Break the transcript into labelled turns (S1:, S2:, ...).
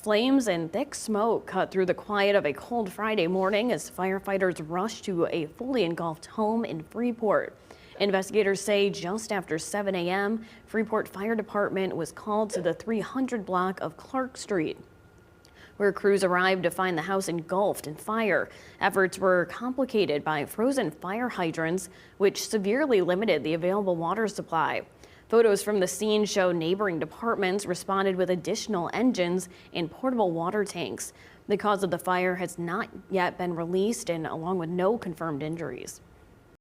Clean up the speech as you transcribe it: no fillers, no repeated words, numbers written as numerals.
S1: Flames and thick smoke cut through the quiet of a cold Friday morning as firefighters rushed to a fully engulfed home in Freeport. Investigators say just after 7 a.m., Freeport Fire Department was called to the 300 block of Clark Street, where crews arrived to find the house engulfed in fire. Efforts were complicated by frozen fire hydrants, which severely limited the available water supply. Photos from the scene show neighboring departments responded with additional engines and portable water tanks. The cause of the fire has not yet been released, and along with no confirmed injuries.